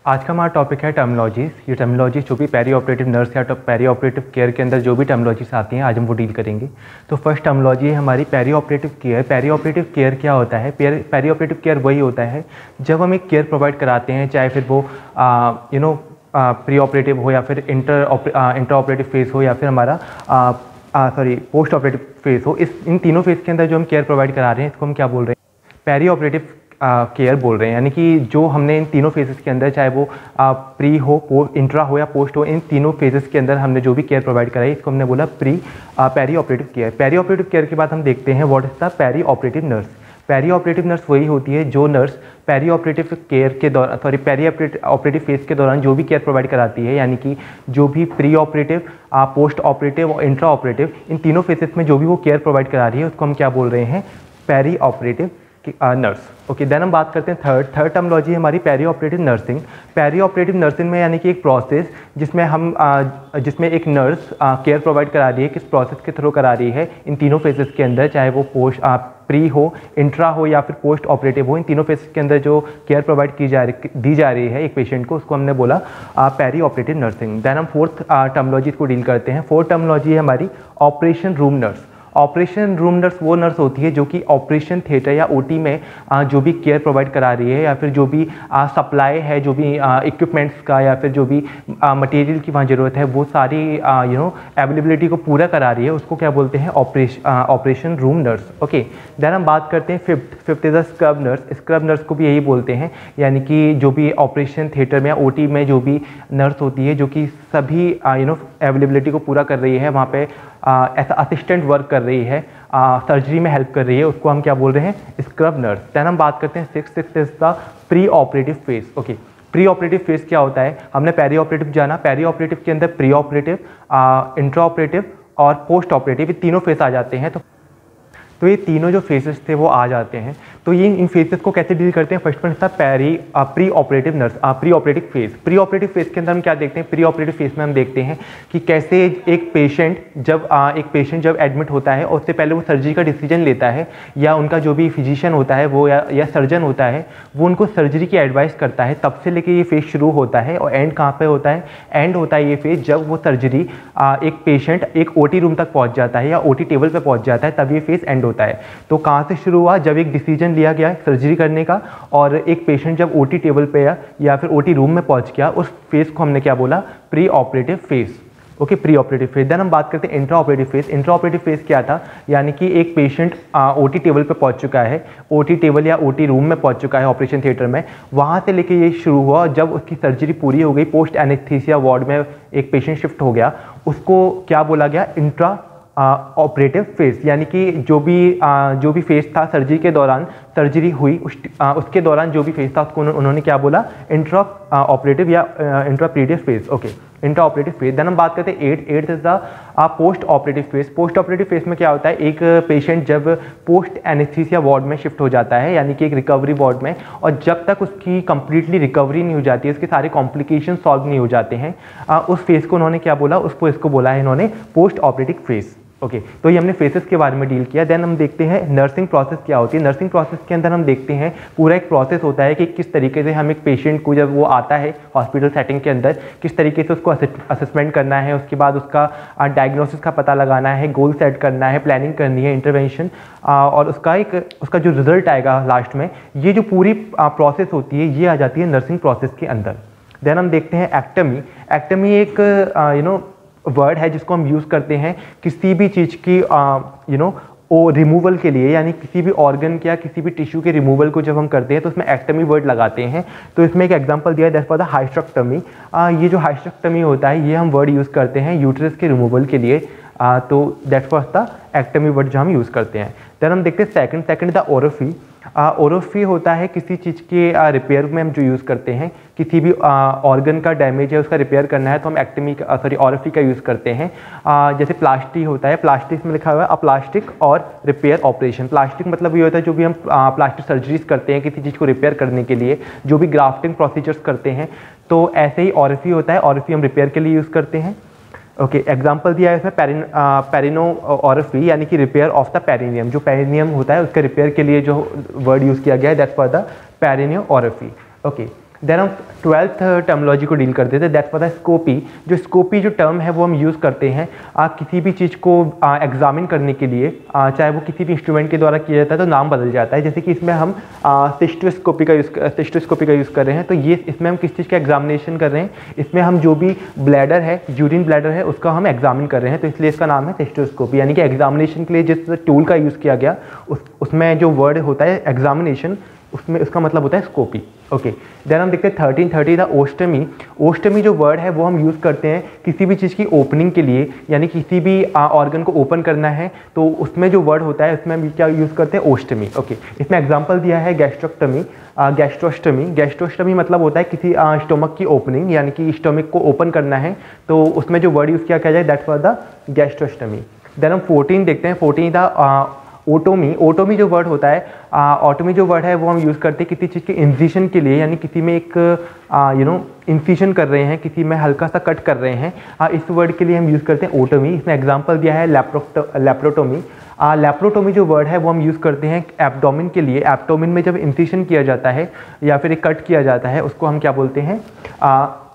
आज का हमारा टॉपिक है टर्मिनोलॉजीज़। ये टर्मिनोलॉजी जो भी पेरी ऑपरेटिव नर्स या पेरी ऑपरेटिव केयर के अंदर जो भी टर्मिनोलॉजीज आती हैं आज हम वो डील करेंगे। तो फर्स्ट टर्मिनोलॉजी है हमारी perioperative care. Perioperative care क्या होता है? पेरी ऑपरेटिव केयर वही होता है जब हम एक केयर प्रोवाइड कराते हैं, चाहे फिर वो प्री ऑपरेटिव हो या फिर इंटर ऑपरेटिव फेज़ हो या फिर हमारा पोस्ट ऑपरेटिव फेज़ हो। इन तीनों फेज़ के अंदर जो हम केयर प्रोवाइड करा रहे हैं इसको हम क्या बोल रहे हैं? पेरी ऑपरेटिव केयर बोल रहे हैं। यानी कि जो हमने इन तीनों फेजेस के अंदर, चाहे वो प्री हो, इंट्रा हो या पोस्ट हो, इन तीनों फेजेस के अंदर हमने जो भी केयर प्रोवाइड कराई इसको हमने बोला perioperative care. Perioperative care के बाद हम देखते हैं what is the perioperative nurse. Perioperative nurse वही होती है जो नर्स पेरी ऑपरेटिव केयर के दौरान पेरी ऑपरेटिव फेज के दौरान जो भी केयर प्रोवाइड कराती है, यानी कि जो भी प्री ऑपरेटिव, पोस्ट ऑपरेटिव और इंट्रा ऑपरेटिव, इन तीनों फेजेस में जो भी वो केयर प्रोवाइड करा रही है उसको हम क्या बोल रहे हैं? Perioperative nurse. Okay, then हम बात करते हैं थर्ड टर्मिनोलॉजी हमारी perioperative nursing. Perioperative nursing में यानी कि एक प्रोसेस जिसमें एक नर्स केयर प्रोवाइड करा रही है। किस प्रोसेस के थ्रू करा रही है? इन तीनों फेजेस के अंदर, चाहे वो प्री हो, इंट्रा हो या फिर पोस्ट ऑपरेटिव हो, इन तीनों फेजेस के अंदर जो केयर प्रोवाइड दी जा रही है एक पेशेंट को, उसको हमने बोला पेरी ऑपरेटिव नर्सिंग। देन हम फोर्थ टर्मिनोलॉजी को डील करते हैं। फोर्थ टर्मिनोलॉजी है हमारी operation room nurse. Operation room nurse वो नर्स होती है जो कि ऑपरेशन थिएटर या ओटी में जो भी केयर प्रोवाइड करा रही है या फिर जो भी सप्लाई है, जो भी इक्विपमेंट्स का या फिर जो भी मटेरियल की वहाँ ज़रूरत है, वो सारी अवेलेबिलिटी को पूरा करा रही है, उसको क्या बोलते हैं? Operation room nurse. Okay, then हम बात करते हैं fifth is the scrub nurse. Scrub nurse को भी यही बोलते हैं, यानी कि जो भी ऑपरेशन थिएटर में या ओटी में जो भी नर्स होती है जो कि सभी अवेलेबिलिटी को पूरा कर रही है, वहाँ पे ऐसा असिस्टेंट वर्क कर रही है, सर्जरी में हेल्प कर रही है, उसको हम क्या बोल रहे हैं? Scrub nurse. देन हम बात करते हैं sixth is the pre operative phase. Okay, preoperative phase क्या होता है? हमने पेरी ऑपरेटिव जाना, पेरी ऑपरेटिव के अंदर प्री ऑपरेटिव, इंट्रा ऑपरेटिव और पोस्ट ऑपरेटिव, ये तीनों फेज आ जाते हैं। तो ये तीनों जो फेजेस थे वो आ जाते हैं। तो ये इन फेजेस को कैसे डील करते हैं? फर्स्ट वन था pre operative nurse, pre operative phase. Pre operative phase के अंदर हम क्या देखते हैं? प्री ऑपरेटिव फेज में हम देखते हैं कि कैसे एक पेशेंट जब एडमिट होता है और उससे पहले वो सर्जरी का डिसीजन लेता है, या उनका जो भी फिजिशियन होता है वो या सर्जन होता है वो उनको सर्जरी की एडवाइस करता है, तब से लेके ये फेज शुरू होता है। और एंड कहाँ पे होता है? एंड होता है ये फेज जब वो सर्जरी एक पेशेंट एक ओटी रूम तक पहुँच जाता है या ओटी टेबल पर पहुँच जाता है, तब ये फेज एंड होता है। तो कहाँ से शुरू हुआ? जब एक डिसीजन लिया गया सर्जरी करने का और एक पेशेंट जब ओटी टेबल पे या फिर ओटी रूम में पहुंच गया, उस फेज को हमने क्या बोला? Preoperative phase. Okay, preoperative phase. Then हम बात करते हैं intra operative phase. Intra operative phase क्या था? यानी कि एक पेशेंट ओटी टेबल पे पहुंच चुका है, ओटी टेबल या ओटी रूम में पहुंच चुका है ऑपरेशन थिएटर में, वहां से लेके ये शुरू हुआ जब उसकी सर्जरी पूरी हो गई, पोस्ट एनेस्थीसिया वार्ड में एक पेशेंट शिफ्ट हो गया, उसको क्या बोला गया? Intra operative phase. यानी कि जो भी फेज था सर्जरी के दौरान, सर्जरी हुई उसके दौरान जो भी फेज था उसको उन्होंने क्या बोला? इंट्रा ऑपरेटिव या intraoperative phase. Okay, intra operative phase. Then हम बात करते हैं at is the post operative phase. Post operative phase में क्या होता है? एक पेशेंट जब पोस्ट एनेस्थीसिया वार्ड में शिफ्ट हो जाता है, यानी कि एक रिकवरी वार्ड में, और जब तक उसकी कंप्लीटली रिकवरी नहीं हो जाती है, उसके सारे कॉम्प्लिकेशन सॉल्व नहीं हो जाते हैं, उस फेज को उन्होंने क्या बोला? इसको बोला है इन्होंने पोस्ट ऑपरेटिव फेज। ओके, तो ये हमने फेसेस के बारे में डील किया। देन हम देखते हैं नर्सिंग प्रोसेस क्या होती है। नर्सिंग प्रोसेस के अंदर हम देखते हैं पूरा एक प्रोसेस होता है कि किस तरीके से हम एक पेशेंट को, जब वो आता है हॉस्पिटल सेटिंग के अंदर, किस तरीके से उसको असेसमेंट करना है, उसके बाद उसका डायग्नोसिस का पता लगाना है, गोल सेट करना है, प्लानिंग करनी है, इंटरवेंशन, और उसका जो रिजल्ट आएगा लास्ट में, ये जो पूरी प्रोसेस होती है ये आ जाती है नर्सिंग प्रोसेस के अंदर। देन हम देखते हैं एक्टमी। एक्टमी एक वर्ड है जिसको हम यूज़ करते हैं किसी भी चीज़ की रिमूवल के लिए, यानी किसी भी ऑर्गन के या किसी भी टिश्यू के रिमूवल को जब हम करते हैं तो उसमें एक्टमी वर्ड लगाते हैं। तो इसमें एक एग्जांपल दिया है, दैट्स फॉर द हाइस्टेक्टमी। ये जो हाइस्टेक्टमी होता है ये हम वर्ड यूज़ करते हैं यूट्रस के रिमूवल के लिए, तो दैट्स फॉर द एक्टमी वर्ड जो हम यूज़ करते हैं। देन हम देखते हैं सेकंड द ओरोफी। ओरोफी होता है किसी चीज़ के रिपेयर में हम जो यूज़ करते हैं, किसी भी ऑर्गन का डैमेज है उसका रिपेयर करना है तो हम ओरोफी का यूज़ करते हैं। जैसे प्लास्टी होता है, प्लास्टिक में लिखा हुआ है प्लास्टिक और रिपेयर ऑपरेशन। प्लास्टिक मतलब ये होता है जो भी हम प्लास्टिक सर्जरीज करते हैं किसी चीज़ को रिपेयर करने के लिए, जो भी ग्राफ्टिंग प्रोसीजर्स करते हैं, तो ऐसे ही ओरोफी होता है। ओरोफी हम रिपेयर के लिए यूज़ करते हैं। ओके, एग्जाम्पल दिया है इसमें पेरिनो ऑरफी, यानी कि रिपेयर ऑफ द पेरिनियम। जो पेरिनियम होता है उसके रिपेयर के लिए जो वर्ड यूज़ किया गया है, that's for the perineorrhaphy. Okay, then हम 12th टर्मोलॉजी को डील करते थे, दैट्स पता है स्कोपी। जो स्कोपी जो टर्म है वो हम यूज़ करते हैं किसी भी चीज़ को एग्जामिन करने के लिए, चाहे वो किसी भी इंस्ट्रूमेंट के द्वारा किया जाता है तो नाम बदल जाता है। जैसे कि इसमें हम सिस्टोस्कोपी का यूज़ कर रहे हैं, तो ये इसमें हम किस चीज़ का एग्जामिनेशन कर रहे हैं, इसमें हम जो भी ब्लैडर है, यूरिन ब्लैडर है, उसका हम एग्जामिन कर रहे हैं, तो इसलिए इसका नाम है सिस्टोस्कोपी। यानी कि एग्जामिनेशन के लिए जिस टूल का यूज़ किया गया उसमें जो वर्ड होता है एग्जामिनेशन, उसमें उसका मतलब होता है स्कोपी। ओके, देन हम देखते हैं 1330 द ओस्टमी। ओस्टमी जो वर्ड है वो हम यूज़ करते हैं किसी भी चीज़ की ओपनिंग के लिए, यानी किसी भी ऑर्गन को ओपन करना है तो उसमें जो वर्ड होता है उसमें हम क्या यूज़ करते हैं, ओस्टमी। ओके, इसमें एग्जांपल दिया है गैस्ट्रोक्टमी, गैस्ट्रोस्टमी। गैस्ट्रोस्टमी मतलब होता है किसी स्टोमक की ओपनिंग, यानी कि स्टोमक को ओपन करना है तो उसमें जो वर्ड यूज़ किया जाए दैट्स फॉर द गैस्ट्रोस्टमी। देन हम 14 देखते हैं, 14 द ओटोमी। ओटोमी जो वर्ड होता है, ओटोमी जो वर्ड है वो हम यूज़ करते हैं किसी चीज़ के इंसिशन के लिए, यानी किसी में एक इंसिशन कर रहे हैं, किसी में हल्का सा कट कर रहे हैं, इस वर्ड के लिए हम यूज़ करते हैं ओटोमी। इसमें एग्जांपल दिया है लैप्रोटोमी। लैप्रोटोमी जो वर्ड है वो हम यूज़ करते हैं एब्डोमिन के लिए। एब्डोमिन में जब इंसिशन किया जाता है या फिर एक कट किया जाता है उसको हम क्या बोलते हैं,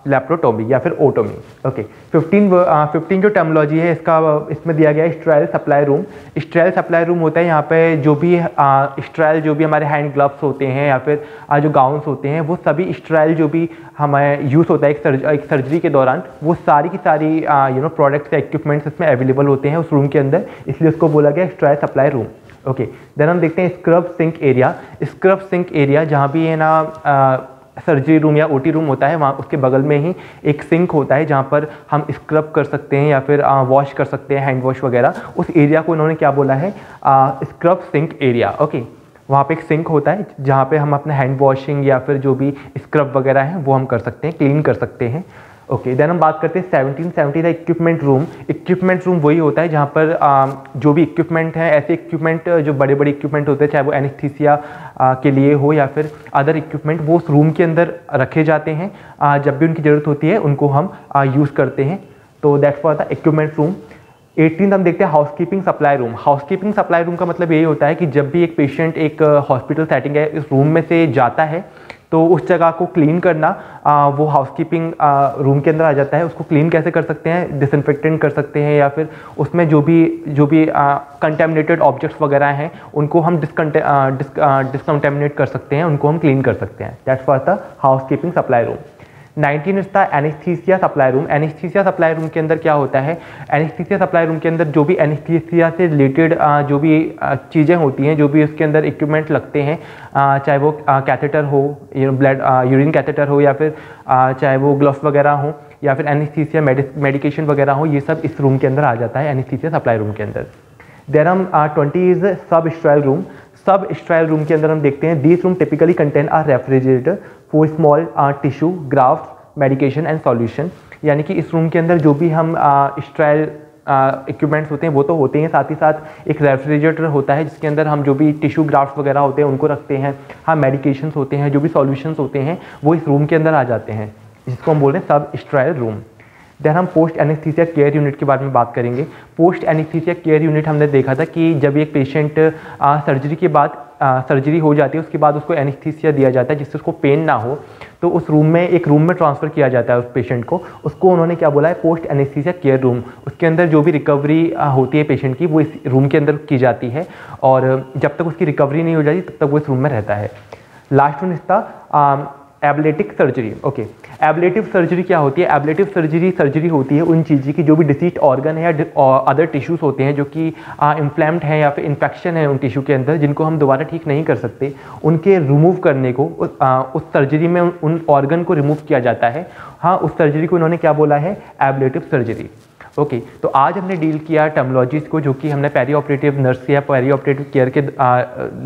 लैप्रोटोमी या फिर ओटोमी। ओके, 15 जो टर्मोलॉजी है इसमें दिया गया है sterile supply room. Sterile supply room होता है यहाँ पे जो भी स्टेराइल जो भी हमारे हैंड ग्लव्स होते हैं या फिर जो गाउन्स होते हैं वो सभी स्टेराइल जो भी हमें यूज़ होता है एक सर्जरी के दौरान, वो सारी की सारी प्रोडक्ट्स या इक्विपमेंट्स इसमें अवेलेबल होते हैं उस रूम के अंदर, इसलिए उसको बोला गया sterile supply room. Okay, then हम देखते हैं scrub sink area. Scrub sink area जहाँ भी है ना सर्जरी रूम या ओटी रूम होता है, वहाँ उसके बगल में ही एक सिंक होता है जहाँ पर हम स्क्रब कर सकते हैं या फिर वॉश कर सकते हैं, हैंड वॉश वगैरह। उस एरिया को इन्होंने क्या बोला है, स्क्रब सिंक एरिया। ओके, वहाँ पे एक सिंक होता है जहाँ पे हम अपने हैंड वॉशिंग या फिर जो भी स्क्रब वगैरह है वो हम कर सकते हैं, क्लीन कर सकते हैं। ओके, देन हम बात करते हैं 1770 का इक्विपमेंट रूम। इक्विपमेंट रूम वही होता है जहाँ पर जो भी इक्विपमेंट है, ऐसे इक्विपमेंट जो बड़े बड़े इक्विपमेंट होते हैं, चाहे वो एनेस्थीसिया के लिए हो या फिर अदर इक्विपमेंट, वो उस रूम के अंदर रखे जाते हैं। जब भी उनकी ज़रूरत होती है उनको हम यूज़ करते हैं, तो that's for the equipment room. 18 हम देखते हैं housekeeping supply room. Housekeeping supply room का मतलब यही होता है कि जब भी एक पेशेंट एक हॉस्पिटल सेटिंग है इस रूम में से जाता है तो उस जगह को क्लीन करना वो हाउसकीपिंग रूम के अंदर आ जाता है। उसको क्लीन कैसे कर सकते हैं, डिसइंफेक्टेंट कर सकते हैं या फिर उसमें जो भी कंटेमिनेटेड ऑब्जेक्ट्स वगैरह हैं उनको हम डिसकंटेमिनेट कर सकते हैं, उनको हम क्लीन कर सकते हैं। That's for the housekeeping supply room. 19 is the anaesthesia supply room. Anaesthesia supply room के अंदर क्या होता है, एनेस्थीसिया सप्लाई रूम के अंदर जो भी एनेस्थीसिया से रिलेटेड जो भी चीज़ें होती हैं, जो भी उसके अंदर इक्विपमेंट लगते हैं, चाहे वो कैथेटर हो, ब्लड यूरिन कैथेटर हो या फिर चाहे वो ग्लव्स वगैरह हो या फिर एनेस्थीसिया मेडिकेशन वगैरह हो, ये सब इस रूम के अंदर आ जाता है एनेस्थीसिया सप्लाई रूम के अंदर। देन हम 20 is sub sterile room. Sub sterile room के अंदर हम देखते हैं this room typically contain a refrigerator for small tissue, graft, medication and solution. यानी कि इस रूम के अंदर जो भी हम स्टेराइल इक्विपमेंट्स होते हैं वो तो होते हैं, साथ ही साथ एक रेफ्रिजरेटर होता है जिसके अंदर हम जो भी टिश्यू ग्राफ्ट वगैरह होते हैं उनको रखते हैं। हाँ, मेडिकेशंस होते हैं, जो भी सॉल्यूशंस होते हैं वो इस रूम के अंदर आ जाते हैं, जिसको हम बोल रहे हैं सब स्टेराइल रूम। देन हम पोस्ट एनेस्थीसिया केयर यूनिट के बारे में बात करेंगे। पोस्ट एनेस्थीसिया केयर यूनिट हमने देखा था कि जब एक पेशेंट सर्जरी के बाद सर्जरी हो जाती है उसके बाद उसको एनेस्थीसिया दिया जाता है जिससे उसको पेन ना हो, तो उस रूम में एक रूम में ट्रांसफ़र किया जाता है उस पेशेंट को, उसको उन्होंने क्या बोला है, पोस्ट एनेस्थीसिया केयर रूम। उसके अंदर जो भी रिकवरी होती है पेशेंट की वो इस रूम के अंदर की जाती है और जब तक उसकी रिकवरी नहीं हो जाती तब तक वो इस रूम में रहता है। लास्ट वन इसका एब्लेटिक सर्जरी। ओके, एब्लेटिव सर्जरी क्या होती है, एब्लेटिव सर्जरी होती है उन चीज़ों की जो भी डिसीज ऑर्गन है या अदर टिश्यूज़ होते हैं जो कि इन्फ्लेम्ड हैं या फिर इन्फेक्शन है उन टिश्यू के अंदर जिनको हम दोबारा ठीक नहीं कर सकते, उनके रिमूव करने को उस सर्जरी में उन ऑर्गन को रिमूव किया जाता है। हाँ, उस सर्जरी को उन्होंने क्या बोला है, एब्लेटिव सर्जरी। ओके, तो आज हमने डील किया टर्मोलॉजीज़ को जो कि हमने पेरी ऑपरेटिव नर्स या पेरी ऑपरेटिव केयर के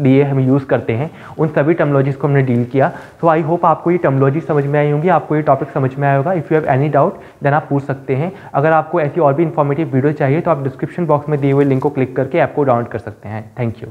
लिए हम यूज़ करते हैं, उन सभी टर्मोलॉजीज़ को हमने डील किया। तो आई होप आपको ये टर्मोलॉजी समझ में आई होंगी, आपको ये टॉपिक समझ में आया होगा। If you have any doubt then आप पूछ सकते हैं। अगर आपको ऐसी और भी इन्फॉर्मेटिव वीडियो चाहिए तो आप डिस्क्रिप्शन बॉक्स में दिए हुए लिंक को क्लिक करके ऐप को डाउनलोड कर सकते हैं। Thank you.